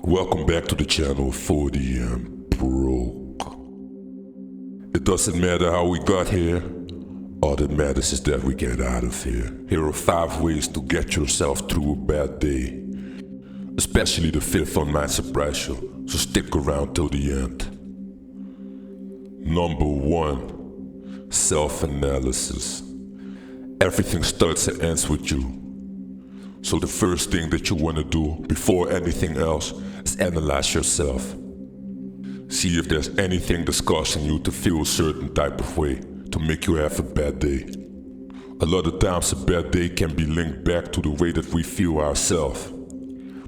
Welcome back to the channel 40 and Broke. It doesn't matter how we got here, all that matters is that we get out of here. Here are 5 ways to get yourself through a bad day. Especially the 5th one might surprise you, so stick around till the end. Number 1. Self-analysis. Everything starts and ends with you. So the first thing that you want to do before anything else is analyze yourself. See if there's anything that's causing you to feel a certain type of way to make you have a bad day. A lot of times a bad day can be linked back to the way that we feel ourselves.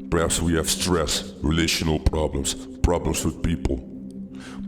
Perhaps we have stress, relational problems, problems with people,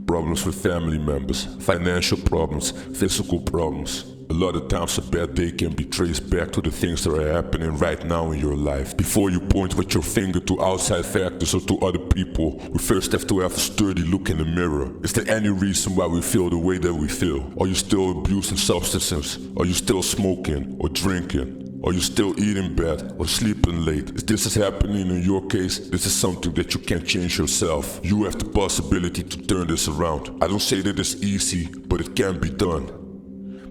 problems with family members, financial problems, physical problems. A lot of times a bad day can be traced back to the things that are happening right now in your life. Before you point with your finger to outside factors or to other people, we first have to have a sturdy look in the mirror. Is there any reason why we feel the way that we feel? Are you still abusing substances? Are you still smoking or drinking? Are you still eating bad or sleeping late? If this is happening in your case, this is something that you can change yourself. You have the possibility to turn this around. I don't say that it's easy, but it can be done.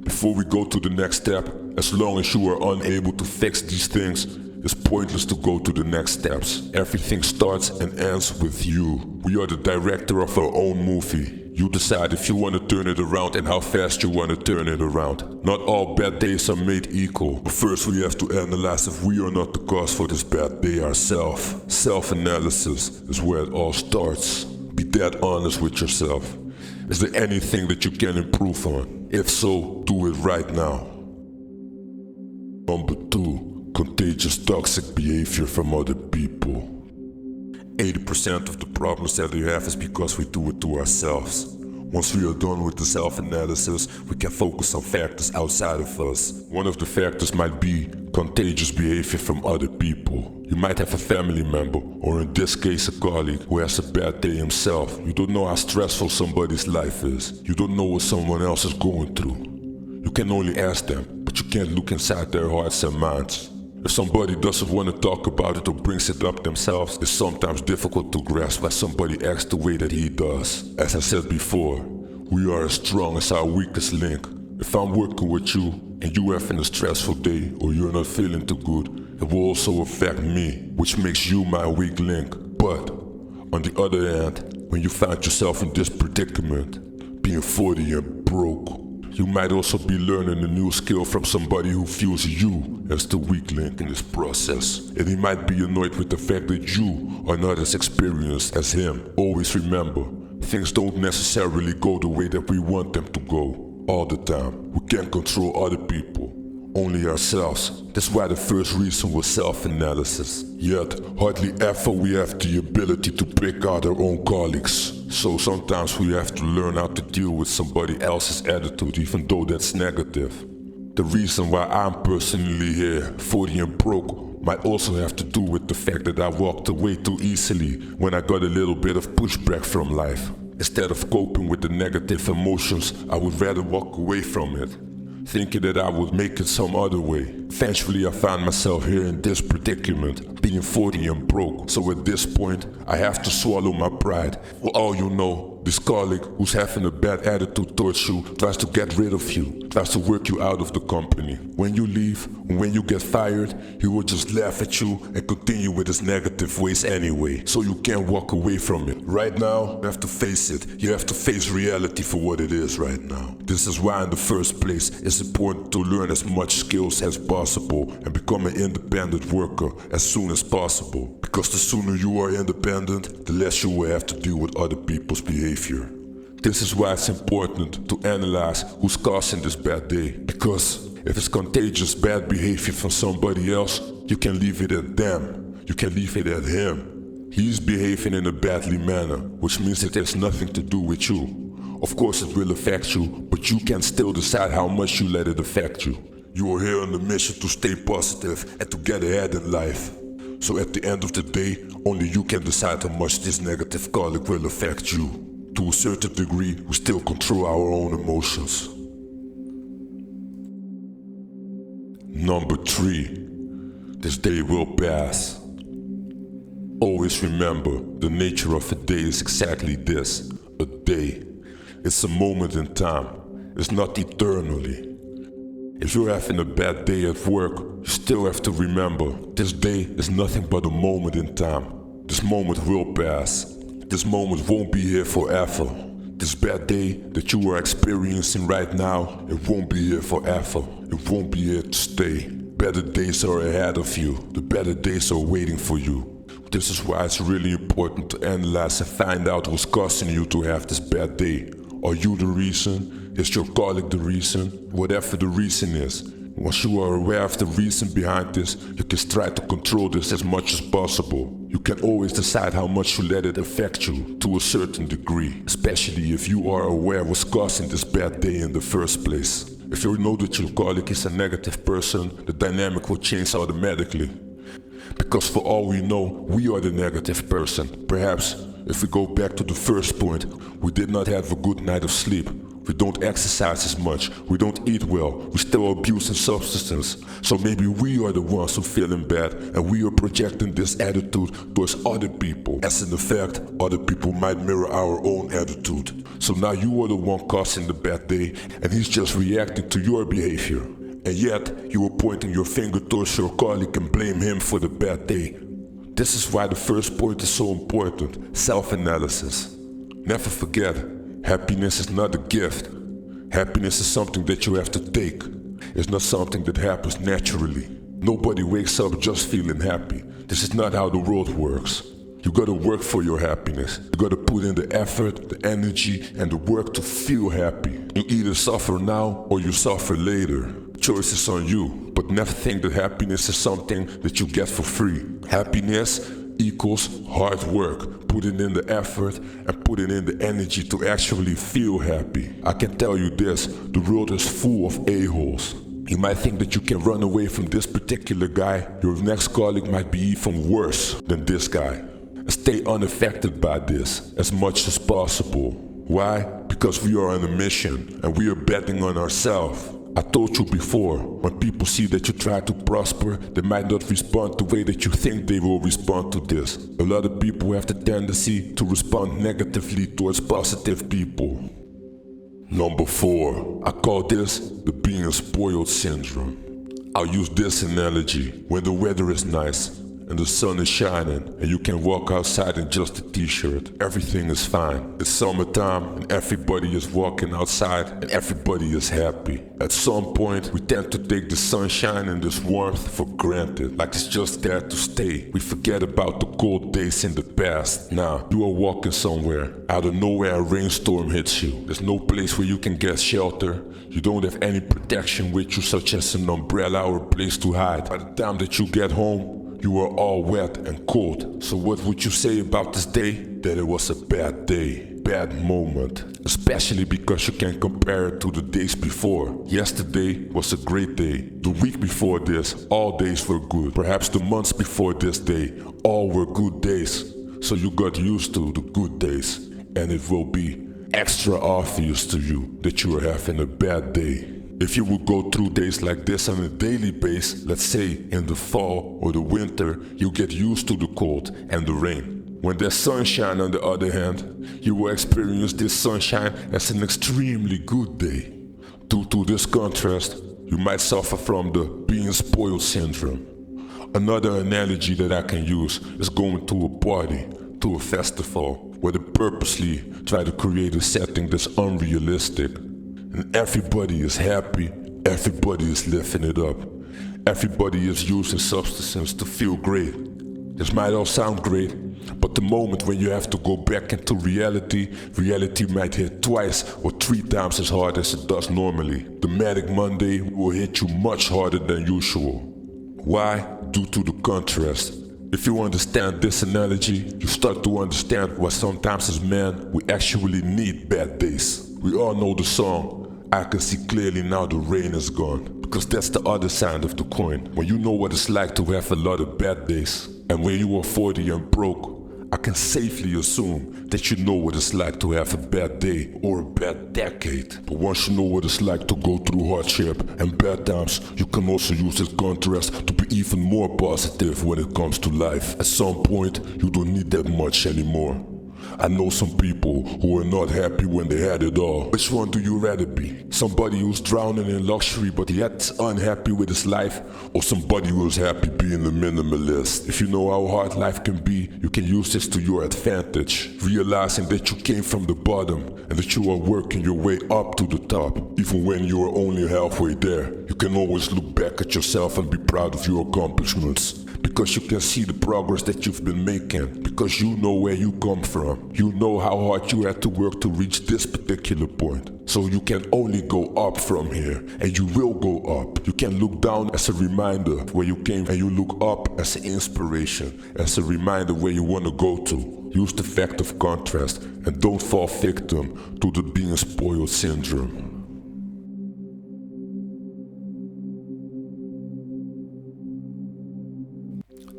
Before we go to the next step, as long as you are unable to fix these things, it's pointless to go to the next steps. Everything starts and ends with you. We are the director of our own movie. You decide if you want to turn it around and how fast you want to turn it around. Not all bad days are made equal, but first we have to analyze if we are not the cause for this bad day ourselves. Self-analysis is where it all starts. Be dead honest with yourself. Is there anything that you can improve on? If so, do it right now. Number 2. Contagious toxic behavior from other people. 80% of the problems that we have is because we do it to ourselves. Once we are done with the self-analysis, we can focus on factors outside of us. One of the factors might be contagious behavior from other people. You might have a family member, or in this case a colleague, who has a bad day himself. You don't know how stressful somebody's life is. You don't know what someone else is going through. You can only ask them, but you can't look inside their hearts and minds. If somebody doesn't want to talk about it or brings it up themselves, it's sometimes difficult to grasp why somebody acts the way that he does. As I said before, we are as strong as our weakest link. If I'm working with you and you having a stressful day or you're not feeling too good, it will also affect me, which makes you my weak link. But on the other hand, when you find yourself in this predicament, being 40 and broke, you might also be learning a new skill from somebody who views you as the weak link in this process. And he might be annoyed with the fact that you are not as experienced as him. Always remember, things don't necessarily go the way that we want them to go all the time. We can't control other people, only ourselves. That's why the first reason was self-analysis. Yet, hardly ever we have the ability to pick out our own colleagues. So sometimes we have to learn how to deal with somebody else's attitude, even though that's negative. The reason why I'm personally here, 40 and broke, might also have to do with the fact that I walked away too easily when I got a little bit of pushback from life. Instead of coping with the negative emotions, I would rather walk away from it, thinking that I would make it some other way. Eventually I found myself here in this predicament, being 40 and broke. So at this point, I have to swallow my pride. For all you know, this colleague who's having a bad attitude towards you tries to get rid of you, tries to work you out of the company. When you leave, when you get fired, he will just laugh at you and continue with his negative ways anyway. So you can't walk away from it. Right now, you have to face it. You have to face reality for what it is right now. This is why in the first place, it's important to learn as much skills as possible and become an independent worker as soon as possible. Because the sooner you are independent, the less you will have to deal with other people's behavior. This is why it's important to analyze who's causing this bad day. Because if it's contagious bad behavior from somebody else, you can leave it at them. You can leave it at him. He's behaving in a badly manner, which means it has nothing to do with you. Of course it will affect you, but you can still decide how much you let it affect you. You are here on a mission to stay positive and to get ahead in life. So at the end of the day, only you can decide how much this negative colleague will affect you. To a certain degree, we still control our own emotions. Number 3. This day will pass. Always remember, the nature of a day is exactly this, a day. It's a moment in time, it's not eternally. If you're having a bad day at work, you still have to remember, this day is nothing but a moment in time. This moment will pass. This moment won't be here forever. This bad day that you are experiencing right now, it won't be here forever. It won't be here to stay. Better days are ahead of you. The better days are waiting for you. This is why it's really important to analyze and find out what's causing you to have this bad day. Are you the reason? Is your colleague the reason? Whatever the reason is, once you are aware of the reason behind this, you can try to control this as much as possible. You can always decide how much you let it affect you to a certain degree, especially if you are aware what's causing this bad day in the first place. If you know that your colleague is a negative person, the dynamic will change automatically. Because for all we know, we are the negative person. Perhaps, if we go back to the first point, we did not have a good night of sleep. We don't exercise as much, we don't eat well, we still abusing substances. So maybe we are the ones who feeling bad and we are projecting this attitude towards other people. As in effect, other people might mirror our own attitude. So now you are the one causing the bad day and he's just reacting to your behavior. And yet, you are pointing your finger towards your colleague and blame him for the bad day. This is why the first point is so important, self-analysis. Never forget, happiness is not a gift. Happiness is something that you have to take. It's not something that happens naturally. Nobody wakes up just feeling happy. This is not how the world works. You gotta work for your happiness. You gotta put in the effort, the energy, and the work to feel happy. You either suffer now or you suffer later. Choice is on you, but never think that happiness is something that you get for free. Happiness equals hard work, putting in the effort and putting in the energy to actually feel happy. I can tell you this, the world is full of a-holes. You might think that you can run away from this particular guy, your next colleague might be even worse than this guy. Stay unaffected by this as much as possible. Why? Because we are on a mission and we are betting on ourselves. I told you before, when people see that you try to prosper, they might not respond the way that you think they will respond to this. A lot of people have the tendency to respond negatively towards positive people. Number 4, I call this the being spoiled syndrome. I'll use this analogy. When the weather is nice and the sun is shining and you can walk outside in just a t-shirt, everything is fine. It's summertime and everybody is walking outside and everybody is happy. At some point, we tend to take the sunshine and this warmth for granted, like it's just there to stay. We forget about the cold days in the past. Now, you are walking somewhere. Out of nowhere, a rainstorm hits you. There's no place where you can get shelter. You don't have any protection with you, such as an umbrella or a place to hide. By the time that you get home, you are all wet and cold. So what would you say about this day? That it was a bad day, bad moment. Especially because you can compare it to the days before. Yesterday was a great day. The week before this, all days were good. Perhaps the months before this day, all were good days. So you got used to the good days. And it will be extra obvious to you that you are having a bad day. If you would go through days like this on a daily basis, let's say in the fall or the winter, you get used to the cold and the rain. When there's sunshine on the other hand, you will experience this sunshine as an extremely good day. Due to this contrast, you might suffer from the being spoiled syndrome. Another analogy that I can use is going to a party, to a festival, where they purposely try to create a setting that's unrealistic. And everybody is happy, everybody is lifting it up. Everybody is using substances to feel great. This might all sound great, but the moment when you have to go back into reality, reality might hit twice or 3 times as hard as it does normally. The Manic Monday will hit you much harder than usual. Why? Due to the contrast. If you understand this analogy, you start to understand why sometimes as men, we actually need bad days. We all know the song, I Can See Clearly Now the Rain Is Gone. Because that's the other side of the coin. When you know what it's like to have a lot of bad days. And when you are 40 and broke, I can safely assume that you know what it's like to have a bad day or a bad decade. But once you know what it's like to go through hardship and bad times, you can also use this contrast to be even more positive when it comes to life. At some point, you don't need that much anymore. I know some people who are not happy when they had it all. Which one do you rather be? Somebody who's drowning in luxury but yet unhappy with his life? Or somebody who's happy being a minimalist? If you know how hard life can be, you can use this to your advantage. Realizing that you came from the bottom and that you are working your way up to the top. Even when you are only halfway there, you can always look back at yourself and be proud of your accomplishments. Because you can see the progress that you've been making. Because you know where you come from. You know how hard you had to work to reach this particular point. So you can only go up from here. And you will go up. You can look down as a reminder where you came. And you look up as an inspiration. As a reminder where you want to go to. Use the fact of contrast. And don't fall victim to the being spoiled syndrome.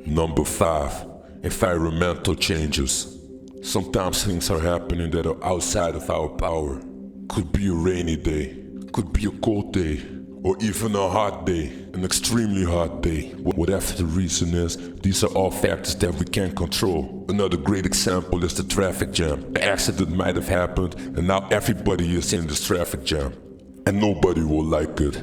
Number 5. Environmental changes. Sometimes things are happening that are outside of our power. Could be a rainy day, could be a cold day, or even a hot day, an extremely hot day. Whatever the reason is, these are all factors that we can't control. Another great example is the traffic jam. An accident might have happened and now everybody is in this traffic jam. And nobody will like it.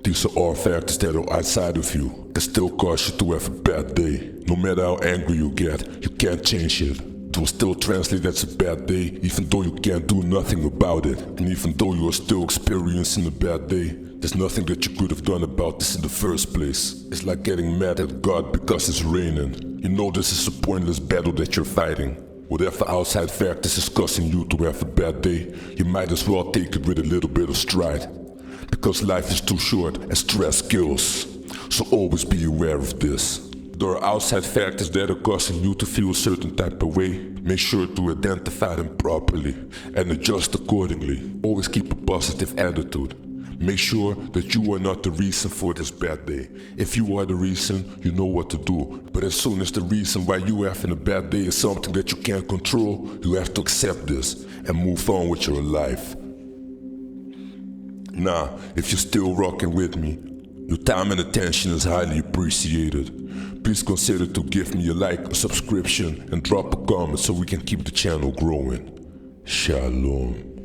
These are all factors that are outside of you, can still cause you to have a bad day. No matter how angry you get, you can't change it. It will still translate as a bad day, even though you can't do nothing about it. And even though you are still experiencing a bad day, there's nothing that you could have done about this in the first place. It's like getting mad at God because it's raining. You know this is a pointless battle that you're fighting. Whatever outside factors is causing you to have a bad day, you might as well take it with a little bit of stride. Because life is too short and stress kills. So always be aware of this. There are outside factors that are causing you to feel a certain type of way. Make sure to identify them properly and adjust accordingly. Always keep a positive attitude. Make sure that you are not the reason for this bad day. If you are the reason, you know what to do. But as soon as the reason why you are having a bad day is something that you can't control, you have to accept this and move on with your life. Now, if you're still rocking with me, your time and attention is highly appreciated. Please consider to give me a like, a subscription, and drop a comment so we can keep the channel growing. Shalom.